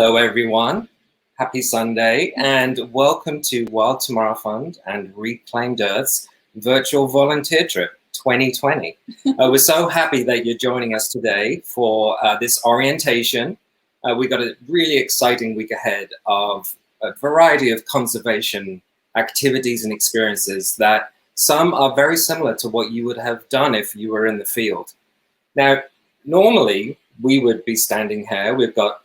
Hello, everyone. Happy Sunday, and welcome to Wild Tomorrow Fund and Reclaimed Earth's virtual volunteer trip 2020. We're so happy that you're joining us today for this orientation. We've got a really exciting week ahead of a variety of conservation activities and experiences that some are very similar to what you would have done if you were in the field. Now, normally we would be standing here. We've got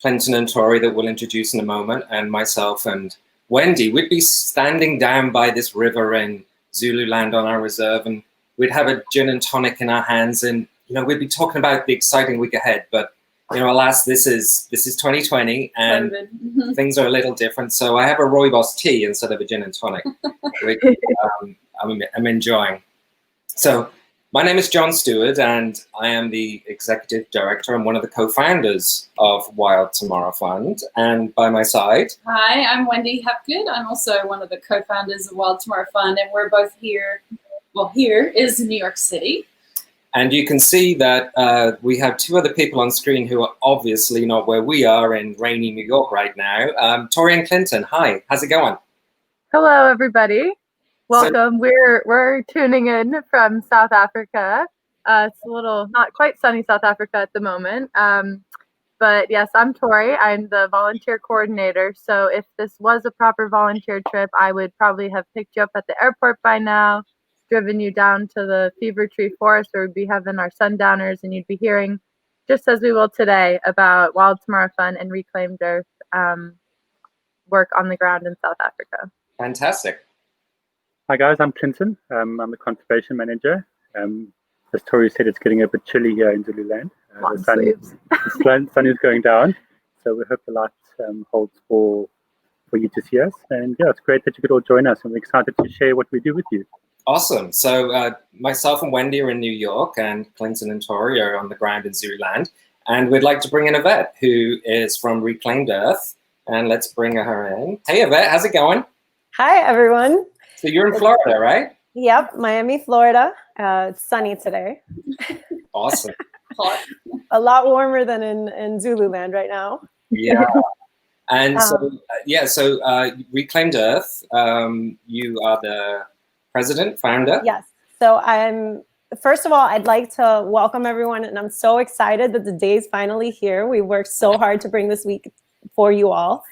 Clinton and Tori that we'll introduce in a moment, and myself and Wendy. We'd be standing down by this river in Zululand on our reserve, and we'd have a gin and tonic in our hands, and we'd be talking about the exciting week ahead. But alas, this is 2020, and things are a little different. So I have a rooibos tea instead of a gin and tonic, which I'm enjoying. So my name is John Stewart, and I am the Executive Director and one of the co-founders of Wild Tomorrow Fund. And by my side... Hi, I'm Wendy Hepgood. I'm also one of the co-founders of Wild Tomorrow Fund, and we're both here. Well, here is New York City. And you can see that we have two other people on screen who are obviously not where we are in rainy New York right now. Tori and Clinton, hi, how's it going? Hello, everybody. Welcome. We're tuning in from South Africa. It's a little not quite sunny South Africa at the moment. But yes, I'm Tori. I'm the volunteer coordinator. So if this was a proper volunteer trip, I would probably have picked you up at the airport by now, driven you down to the Fever Tree Forest where we'd be having our sundowners, and you'd be hearing, just as we will today, about Wild Tomorrow Fund and Reclaimed Earth work on the ground in South Africa. Fantastic. Hi guys, I'm Clinton. I'm the conservation manager. As Tori said, it's getting a bit chilly here in Zululand. The sun is going down, so we hope the light holds for you to see us. And yeah, it's great that you could all join us, and we're excited to share what we do with you. Awesome. So myself and Wendy are in New York, and Clinton and Tori are on the ground in Zululand. And we'd like to bring in Yvette, who is from Reclaimed Earth. And let's bring her in. Hey, Yvette, how's it going? Hi, everyone. So you're in Florida, right? Yep, Miami, Florida. It's sunny today. Awesome. A lot warmer than in Zululand right now. Yeah. And so Reclaimed Earth, you are the president, founder? Yes. So first of all, I'd like to welcome everyone, and I'm so excited that the day is finally here. We worked so hard to bring this week for you all.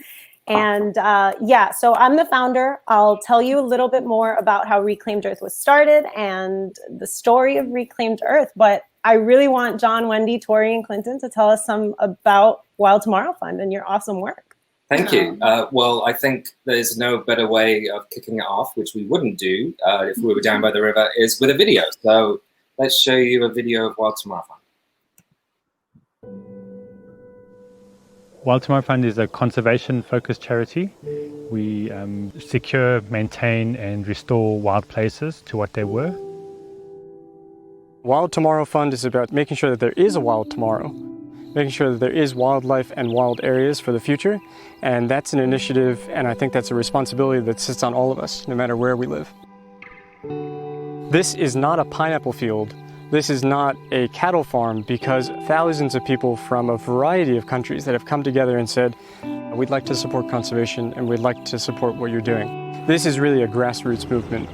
And so I'm the founder. I'll tell you a little bit more about how Reclaimed Earth was started and the story of Reclaimed Earth. But I really want John, Wendy, Tori, and Clinton to tell us some about Wild Tomorrow Fund and your awesome work. Thank you. Well, I think there's no better way of kicking it off, which we wouldn't do if we were down by the river, is with a video. So let's show you a video of Wild Tomorrow Fund. Wild Tomorrow Fund is a conservation-focused charity. We secure, maintain, and restore wild places to what they were. Wild Tomorrow Fund is about making sure that there is a wild tomorrow, making sure that there is wildlife and wild areas for the future, and that's an initiative, and I think that's a responsibility that sits on all of us, no matter where we live. This is not a pineapple field. This is not a cattle farm, because thousands of people from a variety of countries that have come together and said, we'd like to support conservation and we'd like to support what you're doing. This is really a grassroots movement.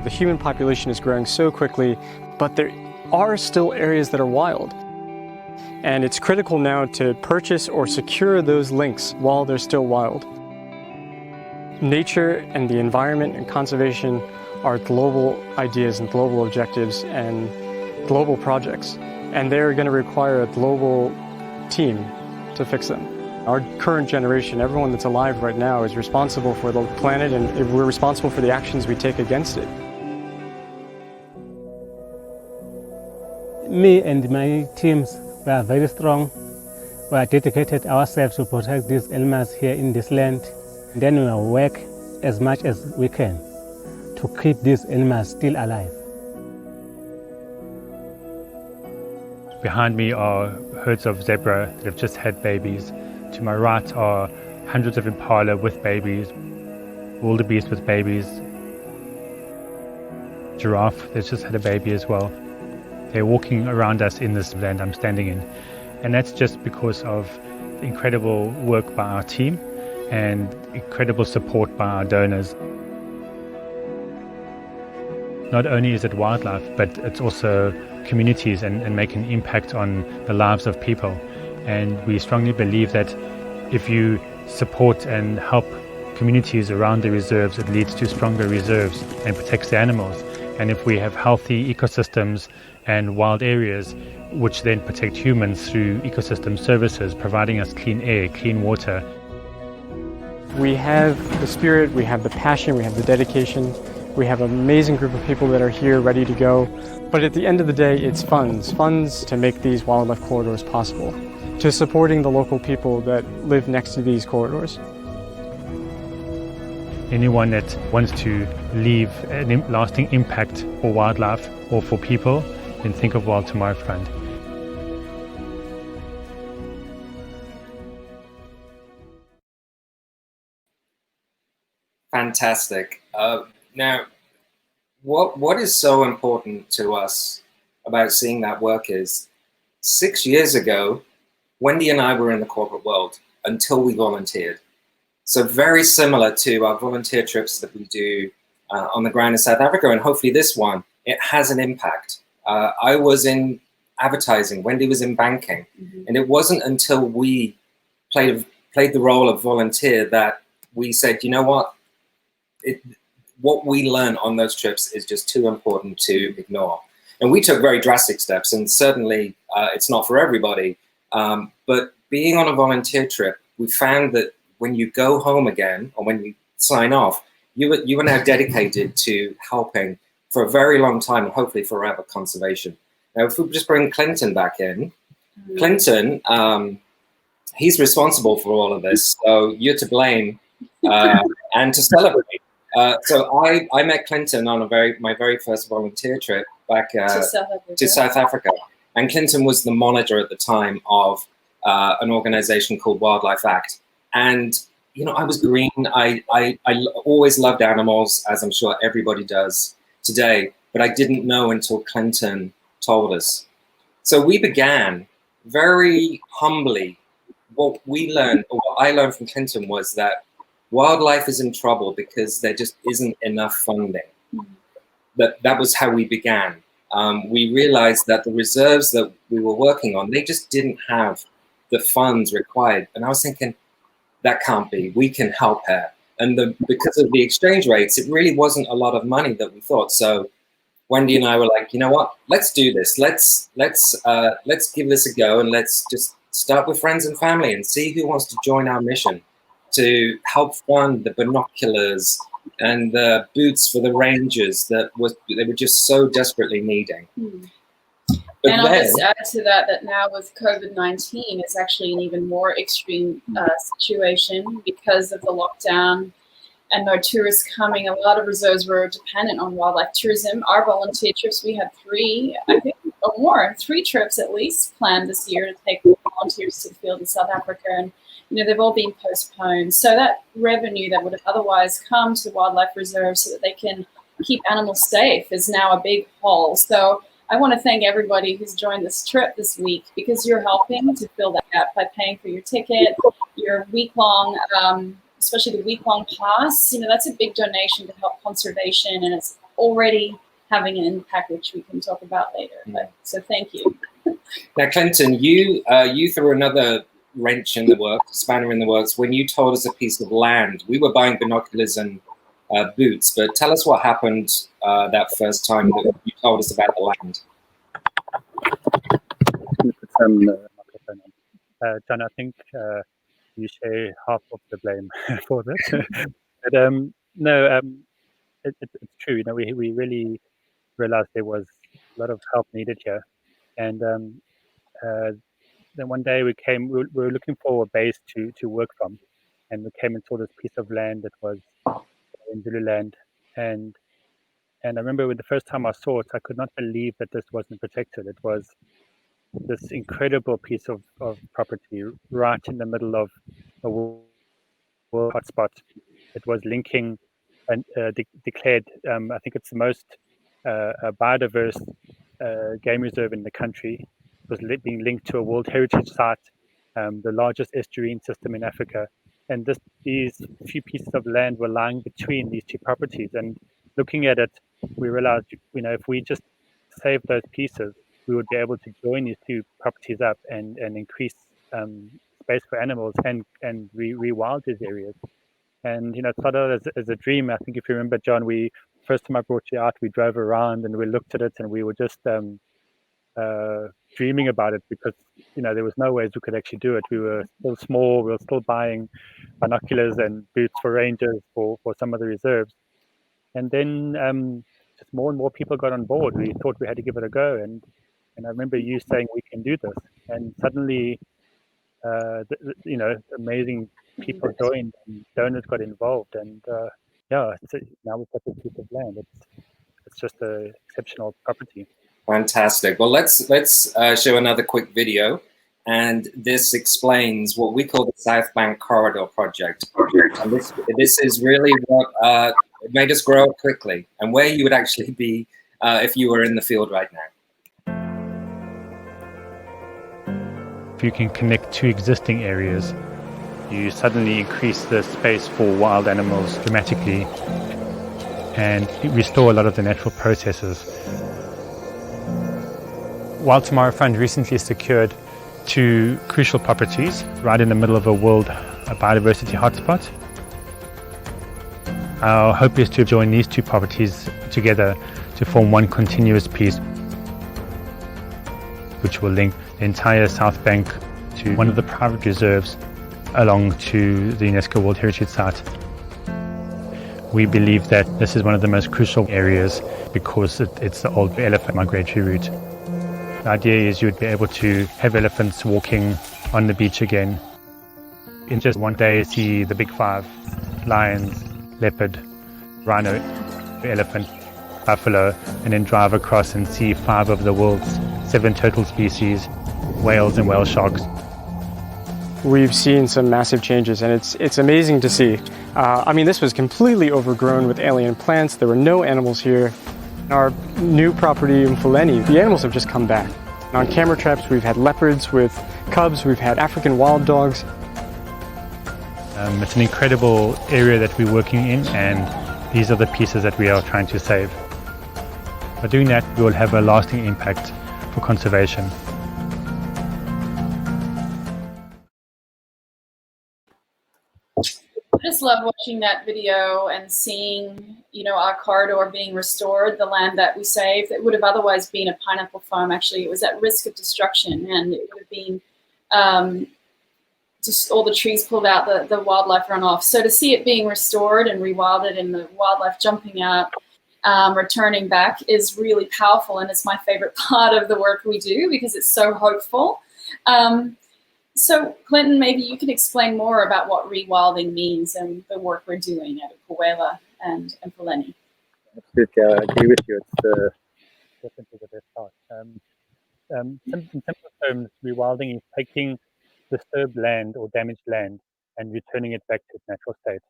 The human population is growing so quickly, but there are still areas that are wild. And it's critical now to purchase or secure those links while they're still wild. Nature and the environment and conservation are global ideas and global objectives and global projects, and they're going to require a global team to fix them. Our current generation, everyone that's alive right now, is responsible for the planet, and we're responsible for the actions we take against it. Me and my teams, we are very strong. We are dedicated ourselves to protect these animals here in this land. Then we will work as much as we can to keep these animals still alive. Behind me are herds of zebra that have just had babies. To my right are hundreds of impala with babies, wildebeest with babies, giraffe that's just had a baby as well. They're walking around us in this land I'm standing in. And that's just because of the incredible work by our team and incredible support by our donors. Not only is it wildlife, but it's also communities and making an impact on the lives of people. And we strongly believe that if you support and help communities around the reserves, it leads to stronger reserves and protects the animals. And if we have healthy ecosystems and wild areas, which then protect humans through ecosystem services, providing us clean air, clean water. We have the spirit, we have the passion, we have the dedication. We have an amazing group of people that are here ready to go. But at the end of the day, it's funds to make these wildlife corridors possible, to supporting the local people that live next to these corridors. Anyone that wants to leave a lasting impact for wildlife or for people, then think of Wild Tomorrow Fund. Fantastic. Now, what is so important to us about seeing that work is 6 years ago, Wendy and I were in the corporate world until we volunteered. So very similar to our volunteer trips that we do on the ground in South Africa, and hopefully this one, it has an impact. I was in advertising, Wendy was in banking, and it wasn't until we played the role of volunteer that we said, you know what, what we learn on those trips is just too important to ignore. And we took very drastic steps, and certainly it's not for everybody, but being on a volunteer trip, we found that when you go home again, or when you sign off, you are now dedicated to helping for a very long time, and hopefully forever, conservation. Now, if we just bring Clinton back in, Clinton, he's responsible for all of this, so you're to blame and to celebrate. So I met Clinton on my very first volunteer trip back to South Africa. And Clinton was the monitor at the time of an organization called Wildlife Act. And, you know, I was green. I always loved animals, as I'm sure everybody does today, but I didn't know until Clinton told us. So we began very humbly. What we learned, or what I learned from Clinton, was that wildlife is in trouble because there just isn't enough funding. That was how we began. We realized that the reserves that we were working on, they just didn't have the funds required. And I was thinking, that can't be, we can help here. And because of the exchange rates, it really wasn't a lot of money that we thought. So Wendy and I were like, you know what, let's do this. Let's give this a go, and let's just start with friends and family and see who wants to join our mission to help fund the binoculars and the boots for the rangers that they were just so desperately needing. And I'll just add to that now with COVID-19, it's actually an even more extreme situation because of the lockdown and no tourists coming. A lot of reserves were dependent on wildlife tourism. Our volunteer trips, we had 3, I think, or more, 3 trips at least planned this year to take volunteers to the field in South Africa. And you know, they've all been postponed. So that revenue that would have otherwise come to wildlife reserves so that they can keep animals safe is now a big hole. So I want to thank everybody who's joined this trip this week, because you're helping to fill that gap by paying for your ticket, your week-long, especially the week-long pass. You know, that's a big donation to help conservation, and it's already having an impact, which we can talk about later. But, so thank you. Now, Clinton, you threw another wrench in the works, spanner in the works, when you told us a piece of land. We were buying binoculars and boots, but tell us what happened that first time that you told us about the land. John, I think you share half of the blame for this. But no, it's true. You know, we really realized there was a lot of help needed here, and then one day we were looking for a base to work from, and we came and saw this piece of land that was in Zululand, and I remember when the first time I saw it, I could not believe that this wasn't protected. It was this incredible piece of property right in the middle of a world hotspot. It was linking and declared, I think it's the most biodiverse game reserve in the country. It was being linked to a World Heritage Site, the largest estuarine system in Africa. And these few pieces of land were lying between these two properties. And looking at it, we realized, if we just saved those pieces, we would be able to join these two properties up and increase space for animals and rewild these areas. And it started as a dream. I think if you remember, John, first time I brought you out, we drove around and we looked at it and we were just dreaming about it because there was no ways we could actually do it. We were still small. We were still buying binoculars and boots for rangers for some of the reserves. And then just more and more people got on board. We thought we had to give it a go. And I remember you saying we can do this. And suddenly, amazing people joined and donors got involved. And now we've got this piece of land. It's just an exceptional property. Fantastic. Well, let's show another quick video, and this explains what we call the South Bank Corridor Project. And this is really what made us grow up quickly, and where you would actually be if you were in the field right now. If you can connect two existing areas, you suddenly increase the space for wild animals dramatically and restore a lot of the natural processes. Wild Tomorrow Fund recently secured 2 crucial properties right in the middle of a world biodiversity hotspot. Our hope is to join these 2 properties together to form one continuous piece, which will link the entire South Bank to one of the private reserves along to the UNESCO World Heritage Site. We believe that this is one of the most crucial areas because it's the old elephant migratory route. The idea is you would be able to have elephants walking on the beach again. In just one day, see the big 5, lions, leopard, rhino, elephant, buffalo, and then drive across and see 5 of the world's 7 total species, whales and whale sharks. We've seen some massive changes, and it's amazing to see. This was completely overgrown with alien plants. There were no animals here. Our new property in Mfuleni, the animals have just come back. On camera traps, we've had leopards with cubs, we've had African wild dogs. It's an incredible area that we're working in, and these are the pieces that we are trying to save. By doing that, we will have a lasting impact for conservation. I just love watching that video and seeing, our corridor being restored, the land that we saved that would have otherwise been a pineapple farm. Actually, it was at risk of destruction, and it would have been just all the trees pulled out, the wildlife runoff. So to see it being restored and rewilded and the wildlife jumping out, returning back is really powerful, and it's my favorite part of the work we do because it's so hopeful. So, Clinton, maybe you can explain more about what rewilding means and the work we're doing at Upawela and Mfuleni. Absolutely, I agree with you. It's definitely the best part. In simple terms, rewilding is taking disturbed land or damaged land and returning it back to its natural state.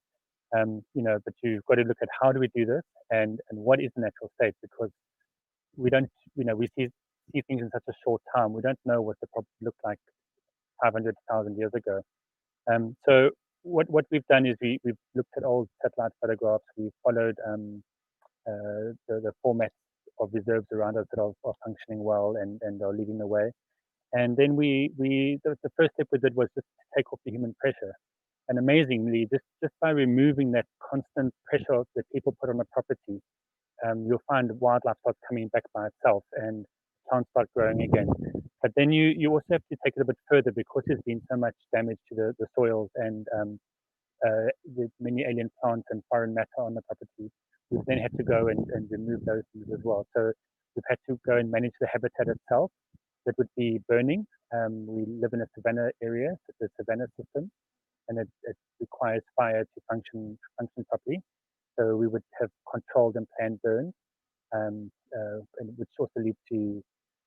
But you've got to look at how do we do this and what is the natural state, because we don't, we see things in such a short time. We don't know what the property looked like 500,000 years ago. So what we've done is we've looked at old satellite photographs. We followed the format of reserves around us that are functioning well and are leading the way. And then the first step we did was just to take off the human pressure. And amazingly, just by removing that constant pressure that people put on a property, you'll find wildlife starts coming back by itself and plants start growing again. But then you also have to take it a bit further because there's been so much damage to the soils and the many alien plants and foreign matter on the property. We've then had to go and remove those things as well. So we've had to go and manage the habitat itself. That would be burning. We live in a savanna area, it's a savanna system, and it requires fire to function properly. So we would have controlled and planned burns, and which also leads to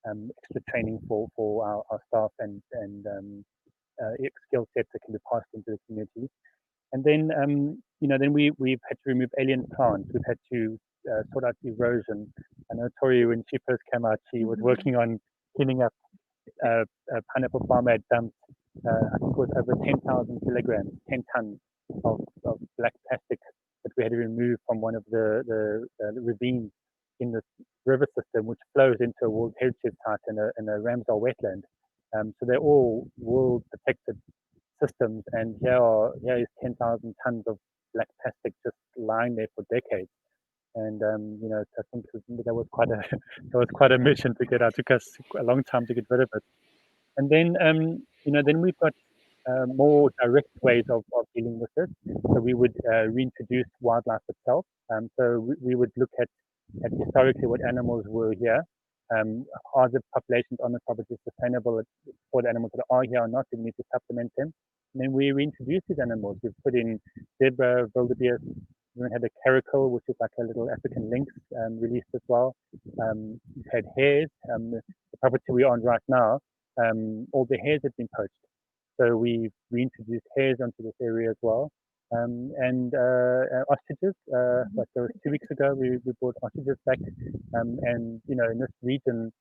extra training for our staff and skill sets that can be passed into the community. And then then we've had to remove alien plants. We've had to sort out erosion. I know Tori, when she first came out, she was working on cleaning up a pineapple farmer had dumped, I think it was over 10,000 kilograms, 10 tons of black plastic that we had to remove from one of the ravines in the river system, which flows into a World Heritage Site in a Ramsar wetland. So they're all world protected systems, and here is 10,000 tons of black plastic just lying there for decades. And I think that was quite a mission to get out. It took us a long time to get rid of it. And then then we've got more direct ways of dealing with it. So we would reintroduce wildlife itself. So we would look at historically what animals were here. Are the populations on the property sustainable for the animals that are here or not? Do we need to supplement them? And then we reintroduce these animals. We've put in zebra, wildebeest. We had a caracal, which is like a little African lynx, released as well. We've had hares. The property we're on right now, all the hares have been poached. So we've reintroduced hares onto this area as well. And ostriches, like there was 2 weeks ago, we brought ostriches back. And in this region,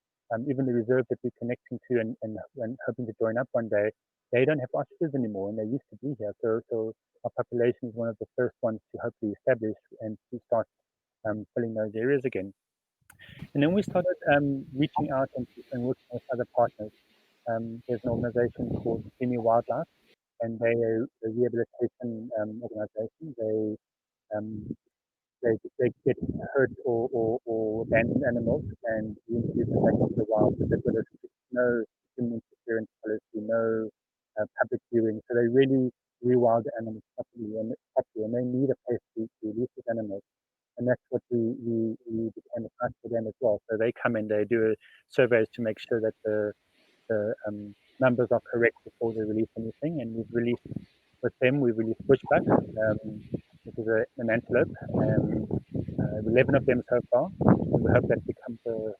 even the reserve that we're connecting to and hoping to join up one day, they don't have ostriches anymore, and they used to be here. So our population is one of the first ones to hopefully establish and to start filling those areas again. And then we started reaching out and working with other partners. There's an organization called Semi Wildlife, and they are a rehabilitation organization. They get hurt or abandoned animals and reintroduce them back into the wild. So they've got no human interference policy, no public viewing. So they really rewild the animals properly, and they need a place to release these animals. And that's what we became a site for them as well. So they come in, they do surveys to make sure that the numbers are correct before they release anything. And we've released bushbuck, which is an antelope, 11 of them so far. And we hope that becomes a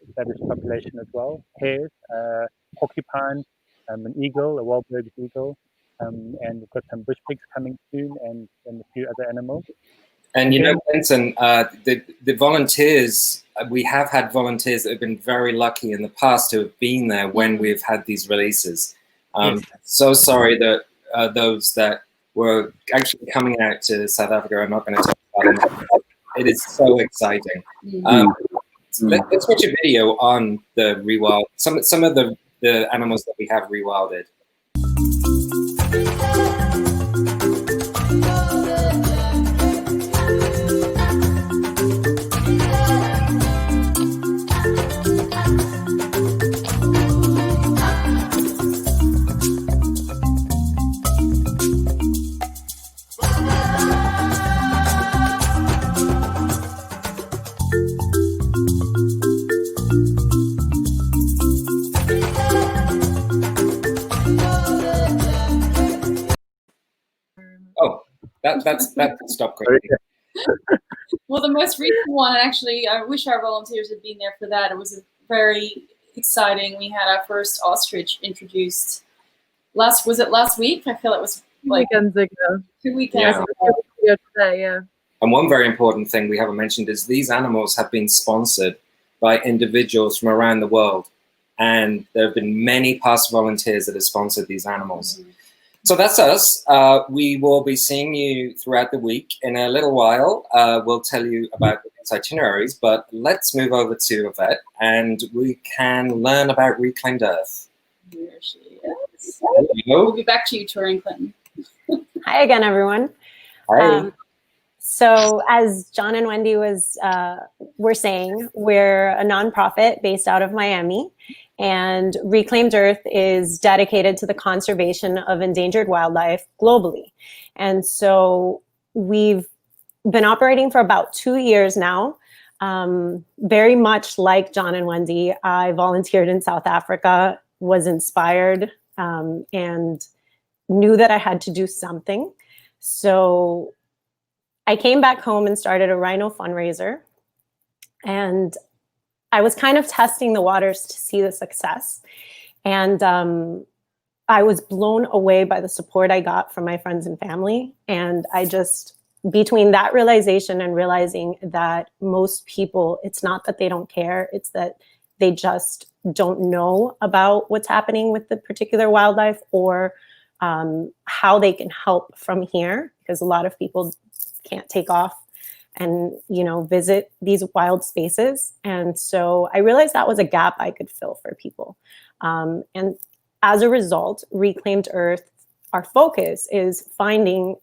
established population as well. Hares, porcupine, an eagle, a Wahlberg's eagle, and we've got some bush pigs coming soon, and a few other animals. And Benson, the volunteers, we have had volunteers that have been very lucky in the past to have been there when we've had these releases. So sorry that those that were actually coming out to South Africa are not going to talk about it. It is so exciting. Let's watch a video on the rewild, some of the animals that we have rewilded. That stopped quickly. Well, the most recent one, actually, I wish our volunteers had been there for that. It was very exciting. We had our first ostrich introduced last week? I feel it was like 2 weekends ago. 2 weekends ago. Yeah. And one very important thing we haven't mentioned is these animals have been sponsored by individuals from around the world. And there have been many past volunteers that have sponsored these animals. So that's us. We will be seeing you throughout the week. In a little while, we'll tell you about its itineraries, but let's move over to Yvette and we can learn about Reclaimed Earth. Here she is. We'll be back to you, Tori and Clinton. Hi again, everyone. Hi. So as John and Wendy were saying, we're a nonprofit based out of Miami. And Reclaimed Earth is dedicated to the conservation of endangered wildlife globally. And so we've been operating for about 2 years now. Very much like John and Wendy, I volunteered in South Africa, was inspired, and knew that I had to do something. So I came back home and started a rhino fundraiser. And I was kind of testing the waters to see the success. And I was blown away by the support I got from my friends and family. And I just between that realization and realizing that most people, it's not that they don't care, it's that they just don't know about what's happening with the particular wildlife or how they can help from here, because a lot of people can't take off and, you know, visit these wild spaces. And so I realized that was a gap I could fill for people. And as a result, Reclaimed Earth, our focus is finding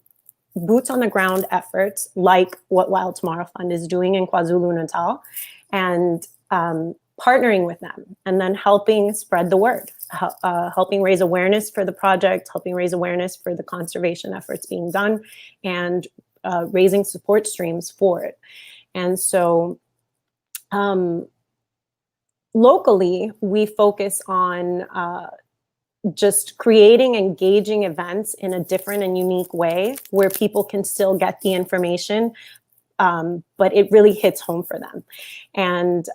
boots on the ground efforts like what Wild Tomorrow Fund is doing in KwaZulu-Natal, and partnering with them and then helping spread the word, helping raise awareness for the project, helping raise awareness for the conservation efforts being done, and raising support streams for it. And so locally, we focus on just creating engaging events in a different and unique way where people can still get the information, but it really hits home for them. And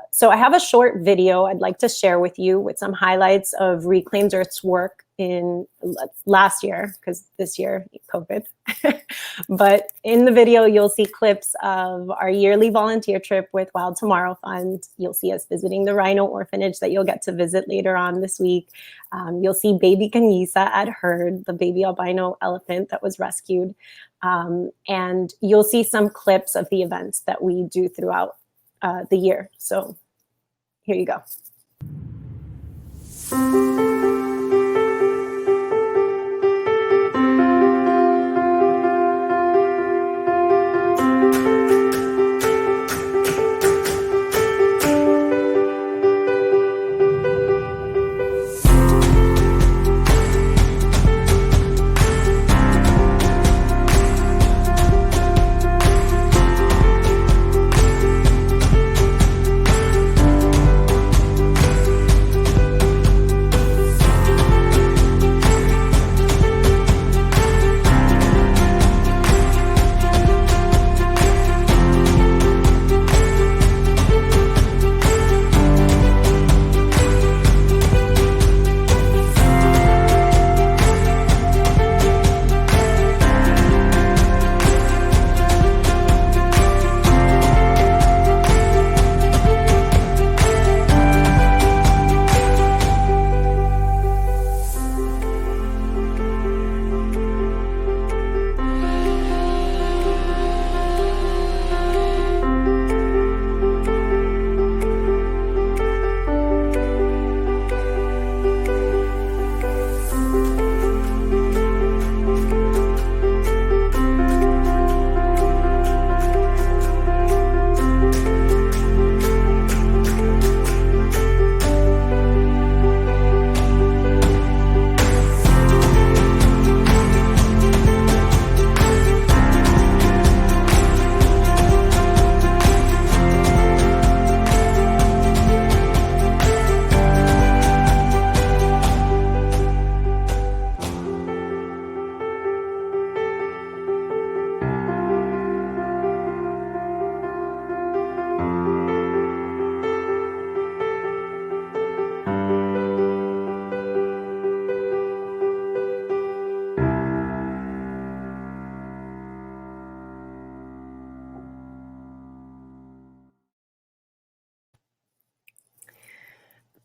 so I have a short video I'd like to share with you with some highlights of Reclaimed Earth's work in last year, because this year, COVID. But in the video, you'll see clips of our yearly volunteer trip with Wild Tomorrow Fund. You'll see us visiting the rhino orphanage that you'll get to visit later on this week. You'll see baby Kanyisa at herd, the baby albino elephant that was rescued. And you'll see some clips of the events that we do throughout the year. So here you go.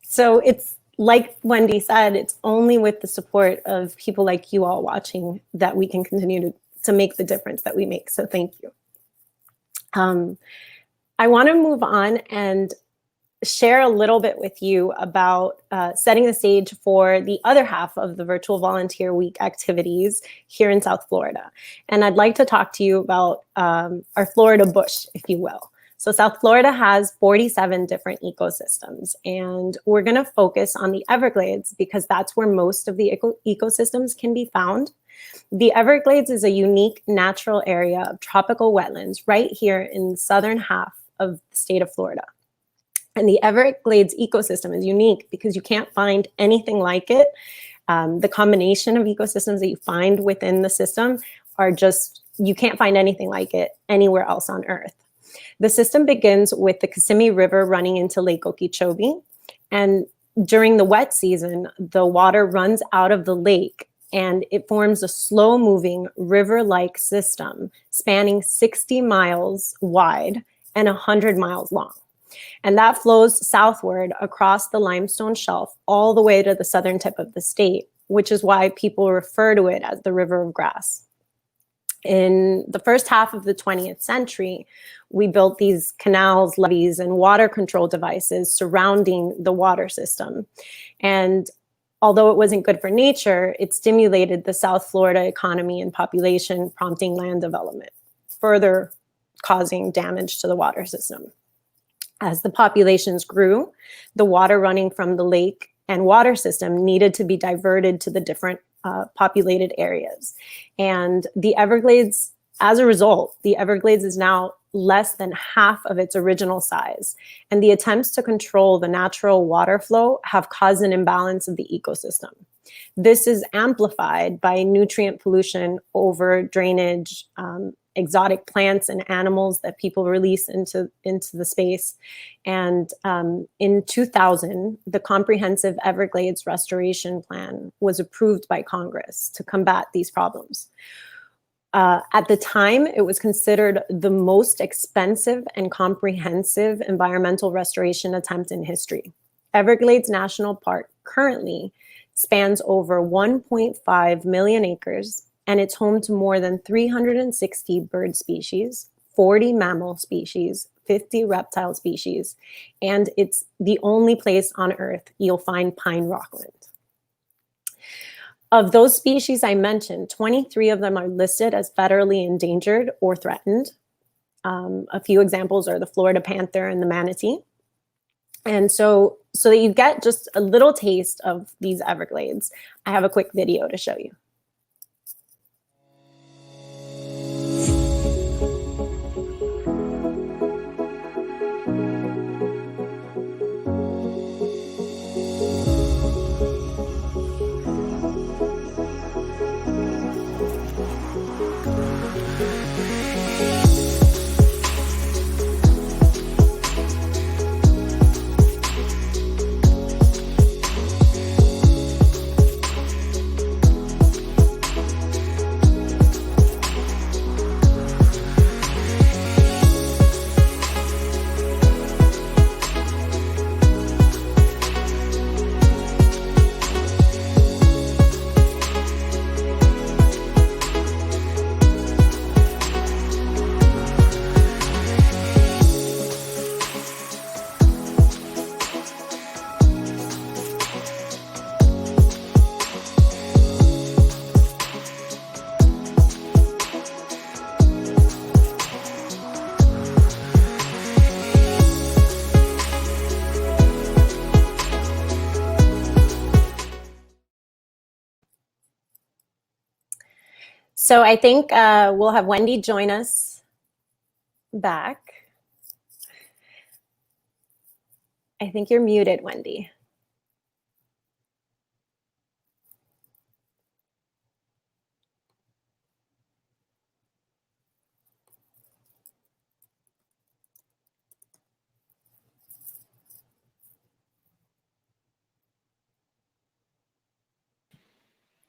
So it's like Wendy said, it's only with the support of people like you all watching that we can continue to make the difference that we make. So thank you. I want to move on and share a little bit with you about setting the stage for the other half of the Virtual Volunteer Week activities here in South Florida. And I'd like to talk to you about our Florida bush, if you will. So South Florida has 47 different ecosystems, and we're going to focus on the Everglades because that's where most of the ecosystems can be found. The Everglades is a unique natural area of tropical wetlands right here in the southern half of the state of Florida. And the Everglades ecosystem is unique because you can't find anything like it. The combination of ecosystems that you find within the system are just, you can't find anything like it anywhere else on Earth. The system begins with the Kissimmee River running into Lake Okeechobee. And during the wet season, the water runs out of the lake and it forms a slow-moving river-like system spanning 60 miles wide and 100 miles long. And that flows southward across the limestone shelf all the way to the southern tip of the state, which is why people refer to it as the River of Grass. In the first half of the 20th century, we built these canals, levees, and water control devices surrounding the water system. And although it wasn't good for nature, it stimulated the South Florida economy and population, prompting land development, further causing damage to the water system. As the populations grew, the water running from the lake and water system needed to be diverted to the different populated areas. And the Everglades, as a result, the Everglades is now less than half of its original size. And the attempts to control the natural water flow have caused an imbalance of the ecosystem. This is amplified by nutrient pollution, over drainage, exotic plants and animals that people release into the space. And in 2000, the Comprehensive Everglades Restoration Plan was approved by Congress to combat these problems. At the time, it was considered the most expensive and comprehensive environmental restoration attempt in history. Everglades National Park currently spans over 1.5 million acres, and it's home to more than 360 bird species, 40 mammal species, 50 reptile species, and it's the only place on Earth you'll find pine rockland. Of those species I mentioned, 23 of them are listed as federally endangered or threatened. A few examples are the Florida panther and the manatee. And so that you get just a little taste of these Everglades, I have a quick video to show you. So I think we'll have Wendy join us back. I think you're muted, Wendy.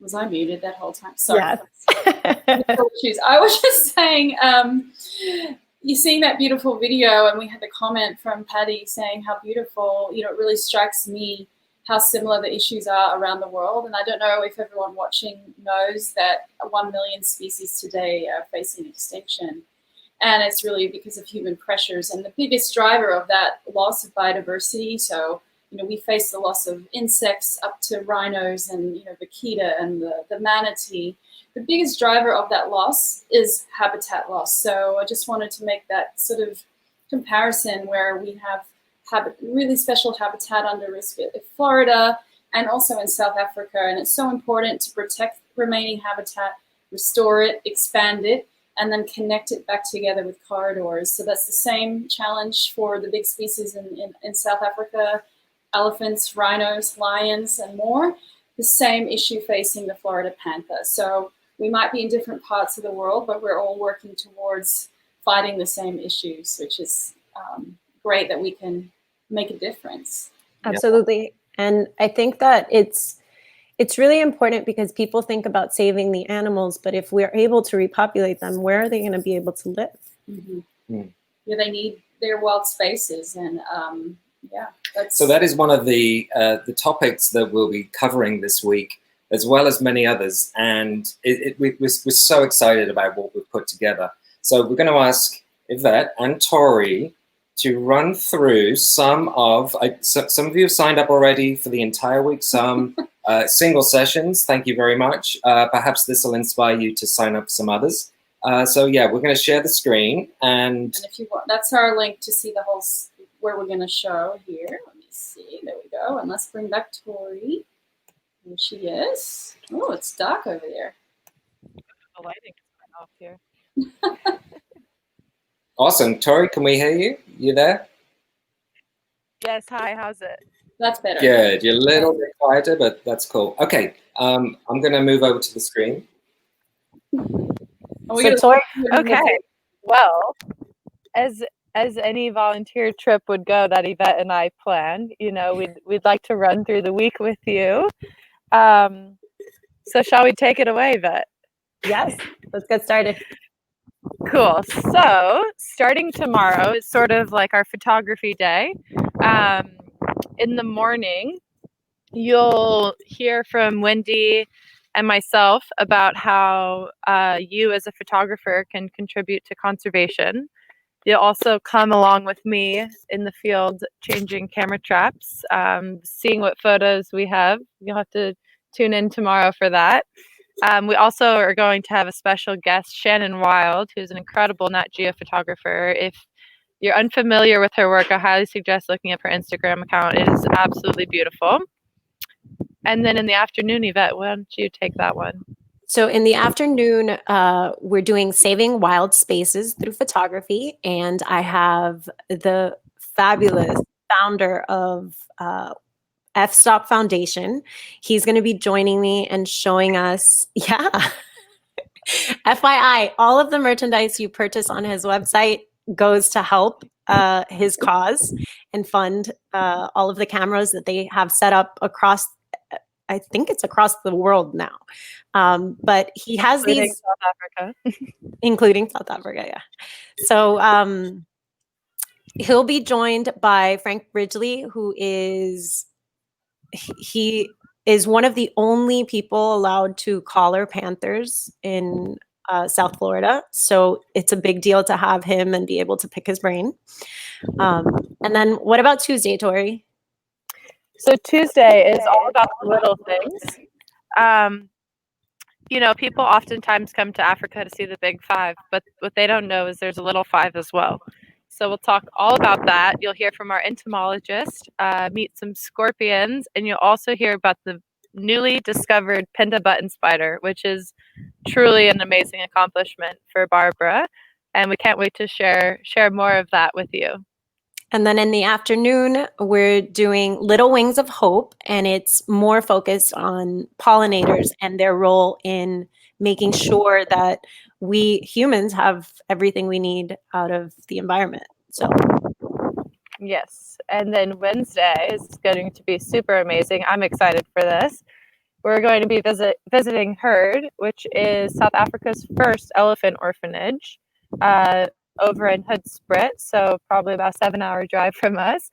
Was I muted that whole time? Sorry. Yes. I was just saying, you're seeing that beautiful video, and we had the comment from Patty saying how beautiful, it really strikes me how similar the issues are around the world. And I don't know if everyone watching knows that 1 million species today are facing extinction. And it's really because of human pressures. And the biggest driver of that loss of biodiversity, so we face the loss of insects up to rhinos and, the cheetah and the manatee. The biggest driver of that loss is habitat loss. So I just wanted to make that sort of comparison where we have really special habitat under risk in Florida and also in South Africa. And it's so important to protect remaining habitat, restore it, expand it, and then connect it back together with corridors. So that's the same challenge for the big species in South Africa, elephants, rhinos, lions, and more, the same issue facing the Florida panther. So we might be in different parts of the world, but we're all working towards fighting the same issues, which is great that we can make a difference. Absolutely. And I think that it's it's really important because people think about saving the animals, but if we're able to repopulate them, where are they going to be able to live? Yeah, they need their wild spaces, and so that is one of the topics that we'll be covering this week, as well as many others. And we're so excited about what we've put together. So we're going to ask Yvette and Tori to run through some of you have signed up already for the entire week, some single sessions. Thank you very much. Perhaps this will inspire you to sign up for some others. So yeah, we're going to share the screen, and if you want, that's our link to see the whole where we're going to show here. Let me see. There we go. And let's bring back Tori. There she is. Oh, it's dark over there. The lighting is off here. Awesome. Tori, can we hear you? You there? Yes. Hi. How's it? That's better. Good. You're a little bit quieter, but that's cool. Okay. I'm going to move over to the screen. So Tori, okay. Well, as any volunteer trip would go that Yvette and I planned, we'd like to run through the week with you. So shall we take it away, Yvette? Yes. Let's get started. Cool. So starting tomorrow is sort of like our photography day. In the morning, you'll hear from Wendy and myself about how you as a photographer can contribute to conservation. You'll also come along with me in the field changing camera traps, seeing what photos we have. You'll have to tune in tomorrow for that. We also are going to have a special guest, Shannon Wild, who's an incredible Nat Geo photographer. If you're unfamiliar with her work, I highly suggest looking up her Instagram account. It is absolutely beautiful. And then in the afternoon, Yvette, why don't you take that one? So in the afternoon, we're doing Saving Wild Spaces through photography. And I have the fabulous founder of F-Stop Foundation. He's going to be joining me and showing us, FYI, all of the merchandise you purchase on his website goes to help his cause and fund all of the cameras that they have set up across, I think it's across the world now. But he has including these— South Africa. including South Africa, yeah. So he'll be joined by Frank Ridgely, who is— he is one of the only people allowed to collar panthers in South Florida. So it's a big deal to have him and be able to pick his brain. And then what about Tuesday, Tori? So Tuesday is all about the little things. People oftentimes come to Africa to see the big five, but what they don't know is there's a little five as well. So we'll talk all about that. You'll hear from our entomologist, meet some scorpions, and you'll also hear about the newly discovered Penda button spider, which is truly an amazing accomplishment for Barbara. And we can't wait to share more of that with you. And then in the afternoon, we're doing Little Wings of Hope, and it's more focused on pollinators and their role in making sure that we humans have everything we need out of the environment. So, yes. And then Wednesday is going to be super amazing. I'm excited for this. We're going to be visiting Herd, which is South Africa's first elephant orphanage. Over in Hoedspruit, so probably about a 7-hour drive from us.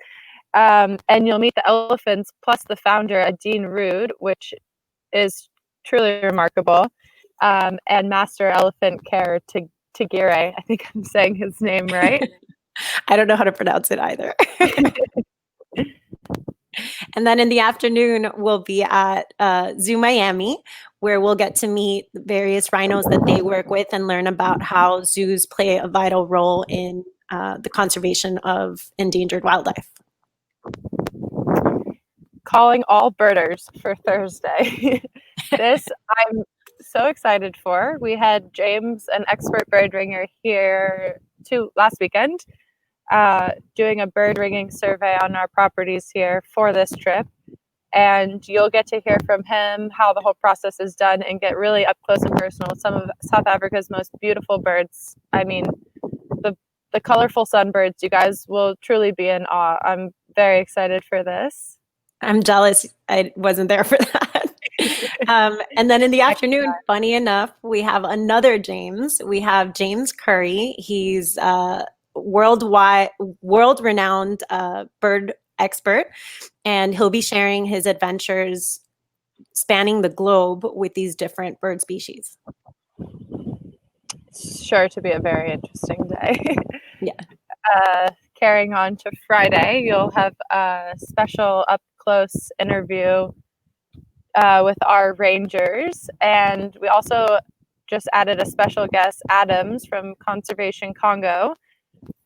And you'll meet the elephants plus the founder, Adine Rood, which is truly remarkable, and Master Elephant Care Tigire. I think I'm saying his name right. I don't know how to pronounce it either. And then in the afternoon, we'll be at Zoo Miami, where we'll get to meet various rhinos that they work with and learn about how zoos play a vital role in the conservation of endangered wildlife. Calling all birders for Thursday. This I'm so excited for. We had James, an expert bird ringer, here last weekend, doing a bird ringing survey on our properties here for this trip. And you'll get to hear from him how the whole process is done and get really up close and personal with some of South Africa's most beautiful birds. I mean, the colorful sunbirds, you guys will truly be in awe. I'm very excited for this. I'm jealous I wasn't there for that. And then in the afternoon, funny enough, we have another James. We have James Curry. He's world-renowned bird expert, and he'll be sharing his adventures spanning the globe with these different bird species. It's sure to be a very interesting day. Yeah. Carrying on to Friday, you'll have a special up-close interview with our rangers, and we also just added a special guest, Adams from Conservation Congo,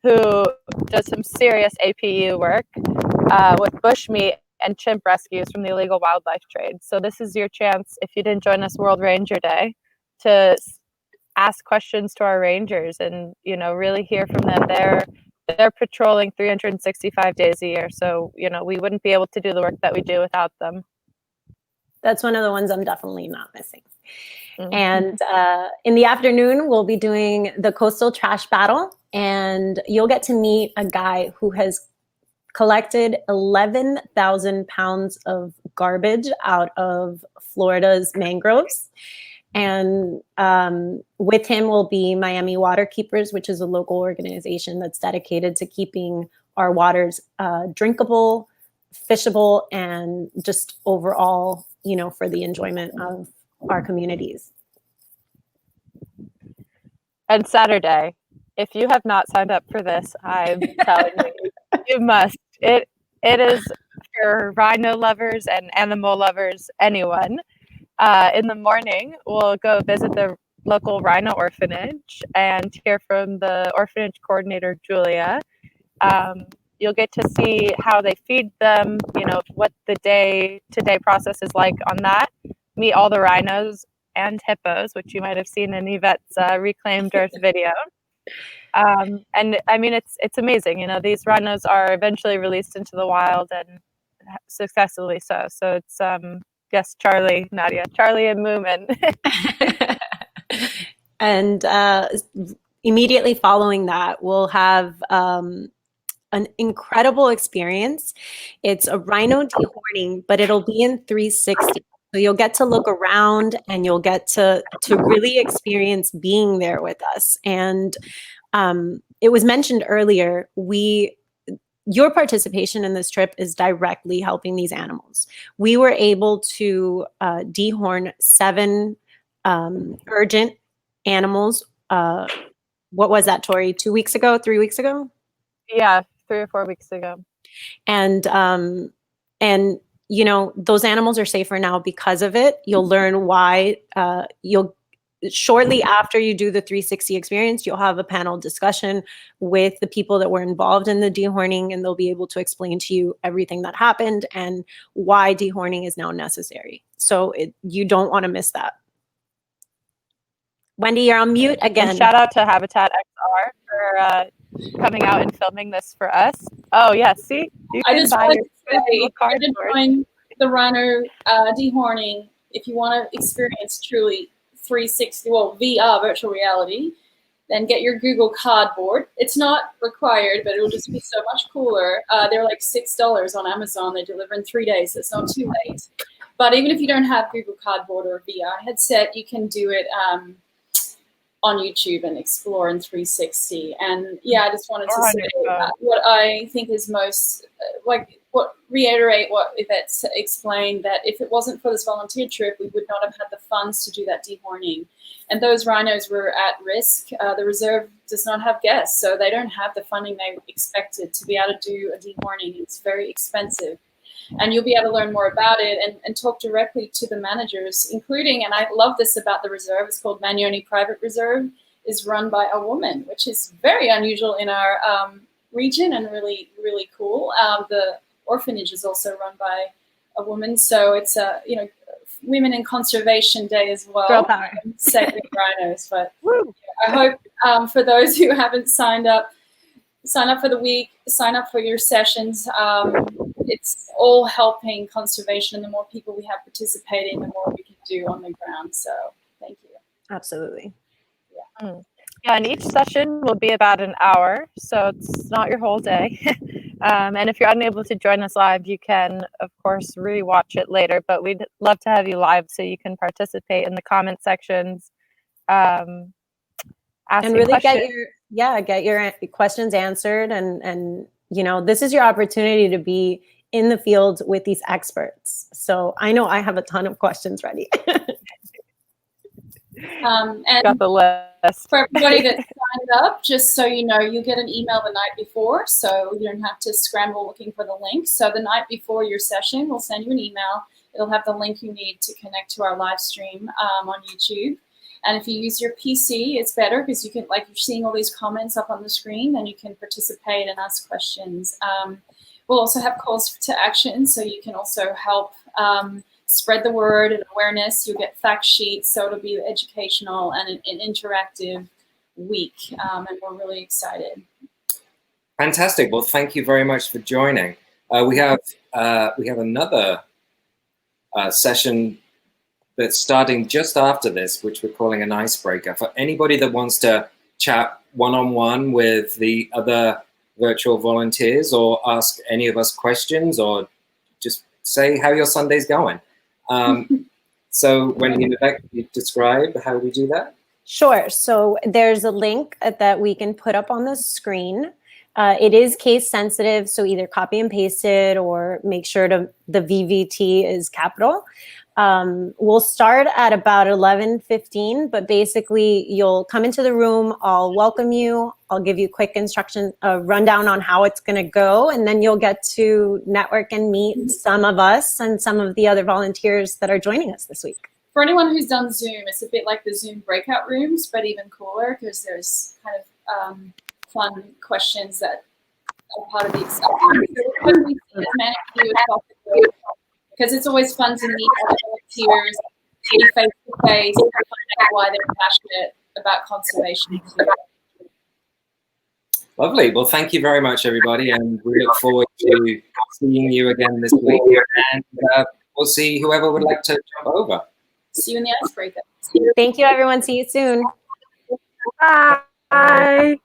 who does some serious APU work with bushmeat and chimp rescues from the illegal wildlife trade. So this is your chance, if you didn't join us World Ranger Day, to ask questions to our rangers and, you know, really hear from them. They're patrolling 365 days a year, so, you know, we wouldn't be able to do the work that we do without them. That's one of the ones I'm definitely not missing. Mm-hmm. And in the afternoon, we'll be doing the coastal trash battle, and you'll get to meet a guy who has collected 11,000 pounds of garbage out of Florida's mangroves. And with him will be Miami Water Keepers, which is a local organization that's dedicated to keeping our waters drinkable, fishable, and just overall, you know, for the enjoyment of our communities. And Saturday, if you have not signed up for this, I'm telling you, you must. It is for rhino lovers and animal lovers, anyone. In the morning, we'll go visit the local rhino orphanage and hear from the orphanage coordinator, Julia. You'll get to see how they feed them, you know, what the day-to-day process is like on that. Meet all the rhinos and hippos, which you might have seen in Yvette's Reclaimed Earth video. And I mean, it's amazing. You know, these rhinos are eventually released into the wild, and successfully so. So it's, yes, Charlie, Nadia, Charlie and Moomin. And immediately following that, we'll have an incredible experience. It's a rhino dehorning, but it'll be in 360. So you'll get to look around, and you'll get to really experience being there with us. And it was mentioned earlier, your participation in this trip is directly helping these animals. We were able to dehorn 7 urgent animals. What was that, Tori? 2 weeks ago? 3 weeks ago? Yeah, 3 or 4 weeks ago. And you know, those animals are safer now because of it. You'll learn why. Shortly after you do the 360 experience, you'll have a panel discussion with the people that were involved in the dehorning, and they'll be able to explain to you everything that happened and why dehorning is now necessary. So you don't want to miss that. Wendy, you're on mute again. And shout out to Habitat XR for coming out and filming this for us. Oh yeah, see, I just wanted to say, join the rhino dehorning if you want to experience truly 360, well, VR, virtual reality, then get your Google Cardboard. It's not required, but it'll just be so much cooler. They're like $6 on Amazon. They deliver in 3 days, so it's not too late. But even if you don't have Google Cardboard or a VR headset, you can do it on YouTube and explore in 360. And yeah, I just wanted to say what I think is most, reiterate what Yvette explained, that if it wasn't for this volunteer trip, we would not have had the funds to do that dehorning. And those rhinos were at risk. The reserve does not have guests, so they don't have the funding they expected to be able to do a dehorning. It's very expensive. And you'll be able to learn more about it and talk directly to the managers, including, and I love this about the reserve, it's called Manyoni Private Reserve, is run by a woman, which is very unusual in our region and really, really cool. The orphanage is also run by a woman, so it's Women in Conservation Day as well. Girl power. Saving rhinos, but I hope for those who haven't signed up, sign up for the week, sign up for your sessions. It's all helping conservation, and the more people we have participating, the more we can do on the ground. So thank you. Absolutely. Yeah. Yeah, and each session will be about an hour, so it's not your whole day. And if you're unable to join us live, you can, of course, rewatch it later. But we'd love to have you live so you can participate in the comment sections. Ask and really get your questions answered. And this is your opportunity to be in the field with these experts. So I know I have a ton of questions ready. And got the list. For everybody that signed up, just so you know, you get an email the night before, so you don't have to scramble looking for the link. So the night before your session, we'll send you an email. It'll have the link you need to connect to our live stream on YouTube. And if you use your PC, it's better because you can, like, you're seeing all these comments up on the screen, then you can participate and ask questions. We'll also have calls to action, so you can also help spread the word and awareness. You'll get fact sheets, so it'll be educational and an interactive week, and we're really excited. Fantastic. Well, thank you very much for joining. We have another session that's starting just after this, which we're calling an icebreaker. For anybody that wants to chat one-on-one with the other virtual volunteers or ask any of us questions or just say how your Sunday's going. So when you describe how we do that? Sure. So there's a link that we can put up on the screen. It is case sensitive, so either copy and paste it or make sure the VVT is capital. We'll start at about 11:15, but basically you'll come into the room, I'll welcome you, I'll give you a quick rundown on how it's going to go, and then you'll get to network and meet some of us and some of the other volunteers that are joining us this week. For anyone who's done Zoom, it's a bit like the Zoom breakout rooms, but even cooler because there's kind of fun questions that are part of the experience. Because it's always fun to meet other volunteers, see face to face, and find out why they're passionate about conservation. Lovely. Well, thank you very much, everybody, and we look forward to seeing you again this week. And we'll see whoever would like to jump over. See you in the icebreaker. Thank you, everyone. See you soon. Bye.